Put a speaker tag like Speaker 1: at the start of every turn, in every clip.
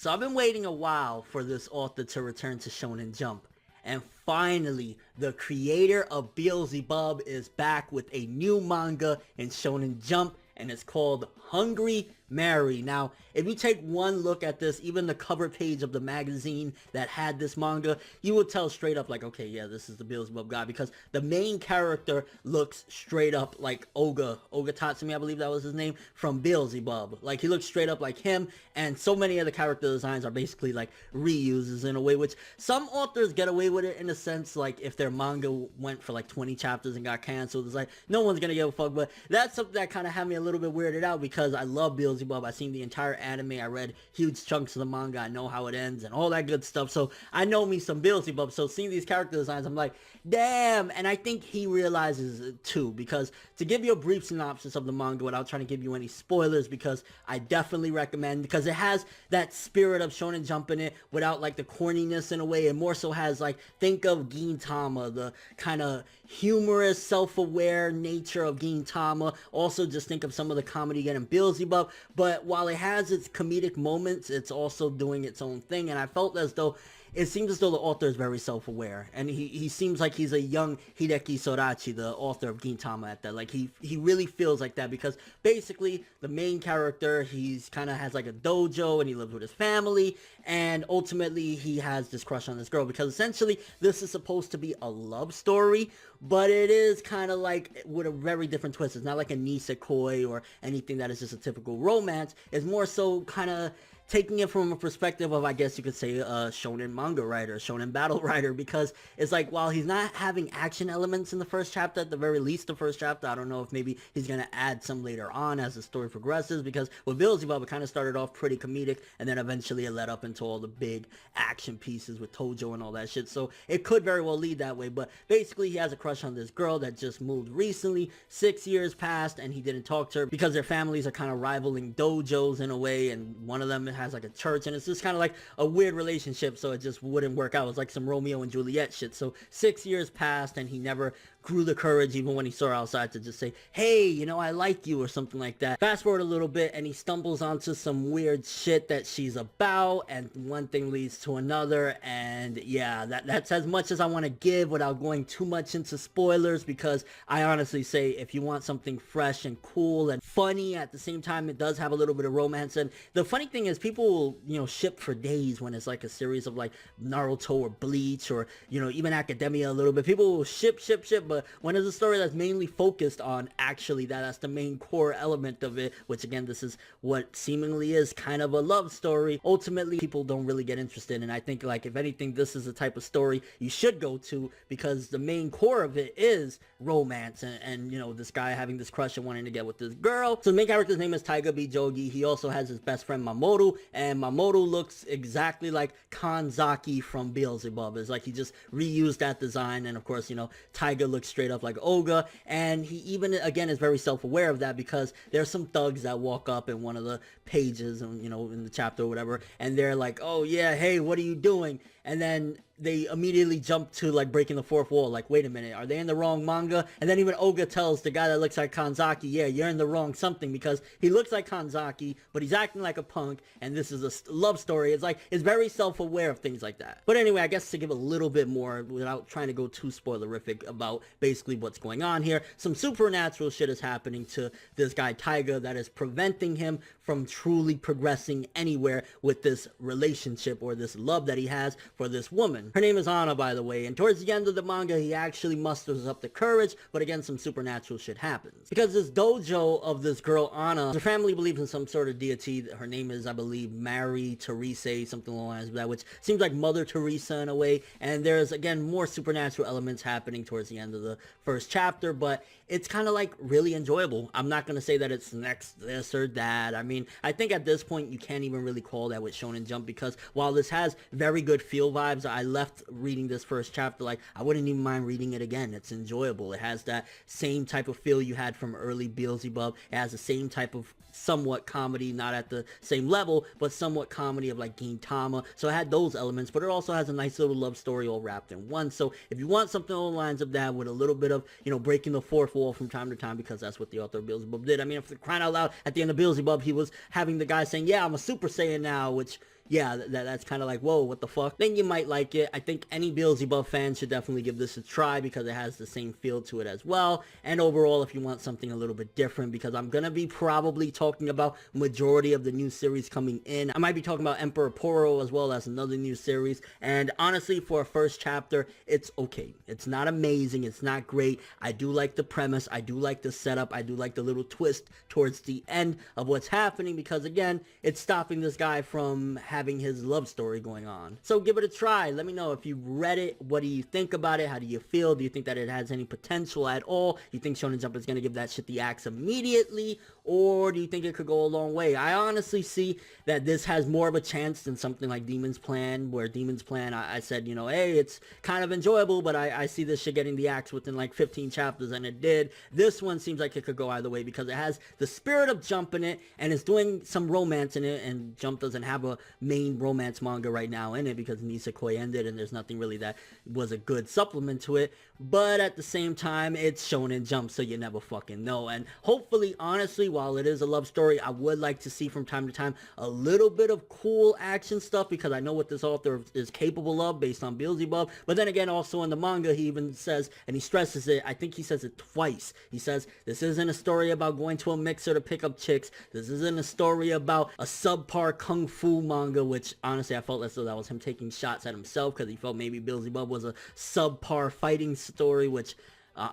Speaker 1: So I've been waiting a while for this author to return to Shonen Jump. And finally, the creator of Beelzebub is back with a new manga in Shonen Jump, and it's called Hungry Mary. Now, if you take one look at this, even the cover page of the magazine that had this manga, you would tell straight up like, okay, yeah, this is the Beelzebub guy, because the main character looks straight up like Oga Tatsumi, I believe that was his name, from Beelzebub. Like, he looks straight up like him, and so many of the character designs are basically like reuses in a way, which some authors get away with it in a sense, like if their manga went for like 20 chapters and got canceled, it's like, no one's gonna give a fuck, but that's something that kind of had me a little bit weirded out, because I love Beelzebub. I've seen the entire anime, I read huge chunks of the manga, I know how it ends and all that good stuff, so I know me some Beelzebub. So seeing these character designs, I'm like, damn. And I think he realizes it too, because to give you a brief synopsis of the manga without trying to give you any spoilers, because I definitely recommend, because it has that spirit of Shonen Jump in it without like the corniness in a way. It more so has like, think of Gintama, the kind of humorous, self-aware nature of Gintama. Also just think of some of the comedy again in Beelzebub, but while it has its comedic moments, it's also doing its own thing. And I felt as though it seems as though the author is very self-aware, and he seems like he's a young Hideki Sorachi, the author of Gintama, at that. Like, he really feels like that, because basically the main character, he's kind of has like a dojo and he lives with his family, and ultimately he has this crush on this girl, because essentially this is supposed to be a love story, but it is kind of like with a very different twist. It's not like a nisekoi or anything that is just a typical romance. It's more so kind of taking it from a perspective of, I guess you could say, a shonen manga writer, shonen battle writer, because it's like, while he's not having action elements in the first chapter, at the very least the first chapter, I don't know if maybe he's going to add some later on as the story progresses, because with Beelzebub, it kind of started off pretty comedic, and then eventually it led up into all the big action pieces with Tojo and all that shit, so it could very well lead that way. But basically, he has a crush on this girl that just moved recently. 6 years passed, and he didn't talk to her, because their families are kind of rivaling dojos in a way, and one of them has like a church, and it's just kind of like a weird relationship, so it just wouldn't work out. It was like some Romeo and Juliet shit. So 6 years passed, and he never grew the courage, even when he saw her outside, to just say, hey, you know, I like you, or something like that. Fast forward a little bit, and he stumbles onto some weird shit that she's about, and one thing leads to another, and yeah, that's as much as I want to give without going too much into spoilers, because I honestly say, if you want something fresh and cool and funny, at the same time it does have a little bit of romance. And the funny thing is, people will, you know, ship for days when it's like a series of like Naruto or Bleach, or, you know, even Academia a little bit. People will ship, but when it's a story that's mainly focused on actually that's the main core element of it, which again, this is what seemingly is kind of a love story, ultimately people don't really get interested. And I think, like, if anything, this is the type of story you should go to, because the main core of it is romance, and you know, this guy having this crush and wanting to get with this girl. So the main character's name is Taiga B. Jogi. He also has his best friend Mamoru, and Mamoru looks exactly like Kanzaki from Beelzebub. It's like he just reused that design, and of course, you know, Taiga looks straight up like Oga, and he even, again, is very self-aware of that, because there's some thugs that walk up in one of the pages, and, you know, in the chapter or whatever, and they're like, oh yeah, hey, what are you doing? And then they immediately jump to like breaking the fourth wall, like, wait a minute, are they in the wrong manga? And then even Oga tells the guy that looks like Kanzaki, yeah, you're in the wrong something, because he looks like Kanzaki, but he's acting like a punk, and this is a love story. It's like, it's very self-aware of things like that. But anyway, I guess to give a little bit more, without trying to go too spoilerific about basically what's going on here, some supernatural shit is happening to this guy Taiga that is preventing him from truly progressing anywhere with this relationship, or this love that he has for this woman. Her name is Anna, by the way, and towards the end of the manga, he actually musters up the courage, but again, some supernatural shit happens. Because this dojo of this girl, Anna, her family believes in some sort of deity. Her name is, I believe, Mary Teresa, something along the lines of that, which seems like Mother Teresa in a way, and there's, again, more supernatural elements happening towards the end of the first chapter, but it's kind of like really enjoyable. I'm not going to say that it's next this or that. I mean, I think at this point, you can't even really call that with Shonen Jump, because while this has very good feel vibes, I left reading this first chapter like, I wouldn't even mind reading it again. It's enjoyable. It has that same type of feel you had from early Beelzebub. It has the same type of somewhat comedy, not at the same level, but somewhat comedy of like Gintama. So it had those elements, but it also has a nice little love story all wrapped in one. So if you want something along the lines of that, with a little bit of, you know, breaking the fourth wall from time to time, because that's what the author of Beelzebub did. I mean, if crying out loud, at the end of Beelzebub, he was having the guy saying, yeah, I'm a Super Saiyan now, which yeah, that's kind of like, whoa, what the fuck? Then you might like it. I think any Beelzebub fan should definitely give this a try because it has the same feel to it as well. And overall, if you want something a little bit different, because I'm gonna be probably talking about majority of the new series coming in. I might be talking about Emperor Poro as well as another new series. And honestly, for a first chapter, it's okay. It's not amazing. It's not great. I do like the premise. I do like the setup. I do like the little twist towards the end of what's happening because, again, it's stopping this guy from having his love story going on. So give it a try. Let me know if you read it. What do you think about it? How do you feel? Do you think that it has any potential at all? You think Shonen Jump is going to give that shit the axe immediately? Or do you think it could go a long way? I honestly see that this has more of a chance than something like Demon's Plan, where Demon's Plan, I said, you know, hey, it's kind of enjoyable, but I see this shit getting the axe within like 15 chapters, and it did. This one seems like it could go either way because it has the spirit of Jump in it, and it's doing some romance in it, and Jump doesn't have a main romance manga right now in it because Nisekoi ended, and there's nothing really that was a good supplement to it. But at the same time, it's Shonen Jump, so you never fucking know. And hopefully, honestly, while it is a love story, I would like to see from time to time a little bit of cool action stuff because I know what this author is capable of based on Beelzebub. But then again, also in the manga, he even says, and he stresses it, I think he says it twice. He says, this isn't a story about going to a mixer to pick up chicks. This isn't a story about a subpar kung fu manga, which honestly, I felt as though that was him taking shots at himself because he felt maybe Beelzebub was a subpar fighting story, which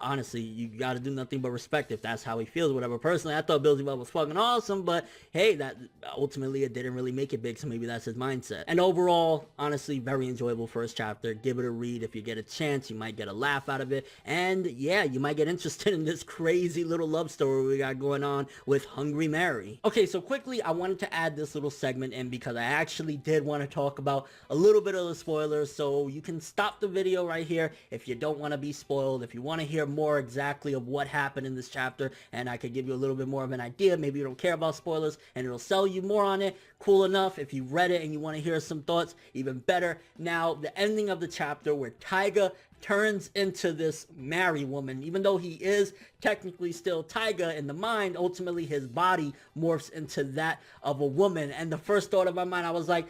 Speaker 1: honestly, you gotta do nothing but respect if that's how he feels, whatever. Personally, I thought Beelzebub was fucking awesome, but hey, that ultimately it didn't really make it big, so maybe that's his mindset. And overall, honestly, very enjoyable first chapter. Give it a read if you get a chance. You might get a laugh out of it, and yeah, you might get interested in this crazy little love story we got going on with Hungry Mary. Okay, so quickly, I wanted to add this little segment in because I actually did want to talk about a little bit of the spoilers, so you can stop the video right here if you don't want to be spoiled, if you want to hear more exactly of what happened in this chapter, and I could give you a little bit more of an idea. Maybe you don't care about spoilers and it'll sell you more on it. Cool enough. If you read it and you want to hear some thoughts, even better. Now, the ending of the chapter where Taiga turns into this Mary woman, even though he is technically still Taiga in the mind, ultimately his body morphs into that of a woman. And the first thought of my mind, I was like,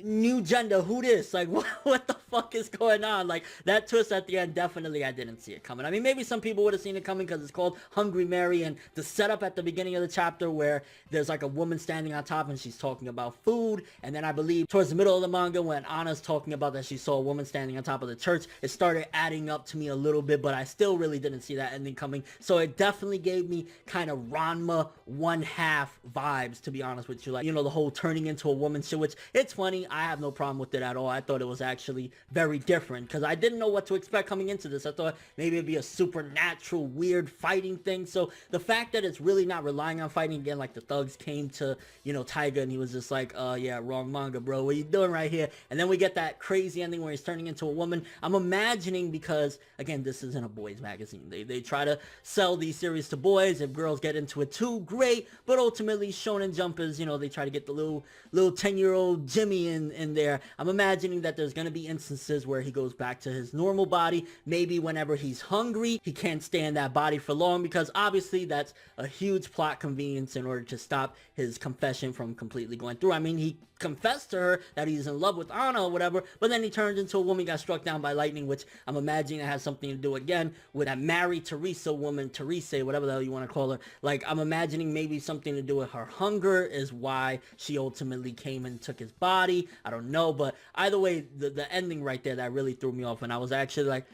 Speaker 1: new gender, who this? Like, what the fuck is going on? Like, that twist at the end, definitely I didn't see it coming. I mean, maybe some people would have seen it coming because it's called Hungry Mary, and the setup at the beginning of the chapter where there's like a woman standing on top and she's talking about food, and then I believe towards the middle of the manga when Anna's talking about that she saw a woman standing on top of the church, it started adding up to me a little bit, but I still really didn't see that ending coming. So it definitely gave me kind of Ranma 1/2 vibes, to be honest with you. Like, you know, the whole turning into a woman shit, which it's funny. I have no problem with it at all. I thought it was actually very different because I didn't know what to expect coming into this. I thought maybe it'd be a supernatural, weird fighting thing. So the fact that it's really not relying on fighting, again, like the thugs came to, you know, Taiga and he was just like, yeah, wrong manga, bro. What are you doing right here? And then we get that crazy ending where he's turning into a woman. I'm imagining because, again, this isn't a boys magazine. They try to sell these series to boys. If girls get into it too, great. But ultimately, Shonen Jump is, you know, they try to get the little 10-year-old Jimmy in there. I'm imagining that there's going to be instances where he goes back to his normal body. Maybe whenever he's hungry, he can't stay in that body for long because obviously that's a huge plot convenience in order to stop his confession from completely going through. I mean, he confessed to her that he's in love with Anna or whatever, but then he turned into a woman, got struck down by lightning, which I'm imagining it has something to do again with a married Teresa woman, Teresa, whatever the hell you want to call her. Like, I'm imagining maybe something to do with her hunger is why she ultimately came and took his body. I don't know, but either way, the ending right there, that really threw me off, and I was actually like,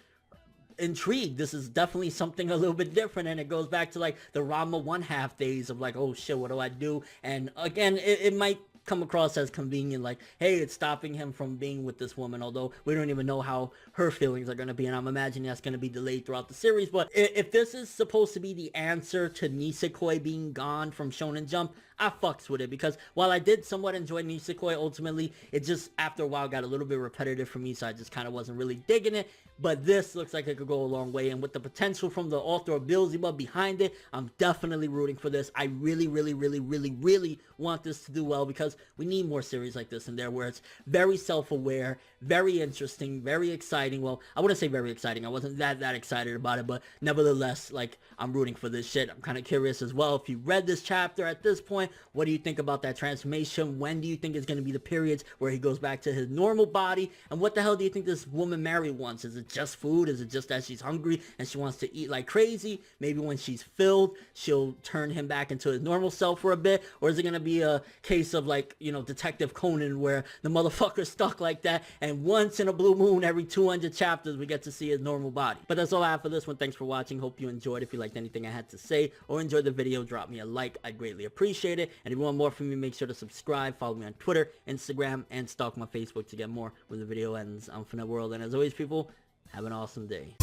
Speaker 1: intrigued. This is definitely something a little bit different, and it goes back to like the Ranma 1/2 days of like, oh shit, what do I do? And again, it might come across as convenient, like, hey, it's stopping him from being with this woman, although we don't even know how her feelings are going to be, and I'm imagining that's going to be delayed throughout the series. But if this is supposed to be the answer to Nisekoi being gone from Shonen Jump, I fucks with it, because while I did somewhat enjoy Nisekoi, ultimately, it just, after a while, got a little bit repetitive for me, so I just kind of wasn't really digging it. But this looks like it could go a long way, and with the potential from the author of Beelzebub behind it, I'm definitely rooting for this. I really, really, really, really, really want this to do well, because we need more series like this in there, where it's very self-aware, very interesting, very exciting. Well, I wouldn't say very exciting. I wasn't that excited about it, but nevertheless, like, I'm rooting for this shit. I'm kind of curious as well. If you read this chapter at this point, comment, what do you think about that transformation? When do you think is going to be the periods where he goes back to his normal body? And what the hell do you think this woman Mary wants? Is it just food? Is it just that she's hungry and she wants to eat like crazy? Maybe when she's filled, she'll turn him back into his normal self for a bit? Or is it going to be a case of like, you know, Detective Conan, where the motherfucker's stuck like that, and once in a blue moon every 200 chapters we get to see his normal body? But that's all I have for this one. Thanks for watching. Hope you enjoyed. If you liked anything I had to say or enjoyed the video, drop me a like. I'd greatly appreciate it. And if you want more from me, make sure to subscribe, follow me on Twitter, Instagram, and stalk my Facebook to get more when the video ends. I'm Forneverworld, and as always, people, have an awesome day.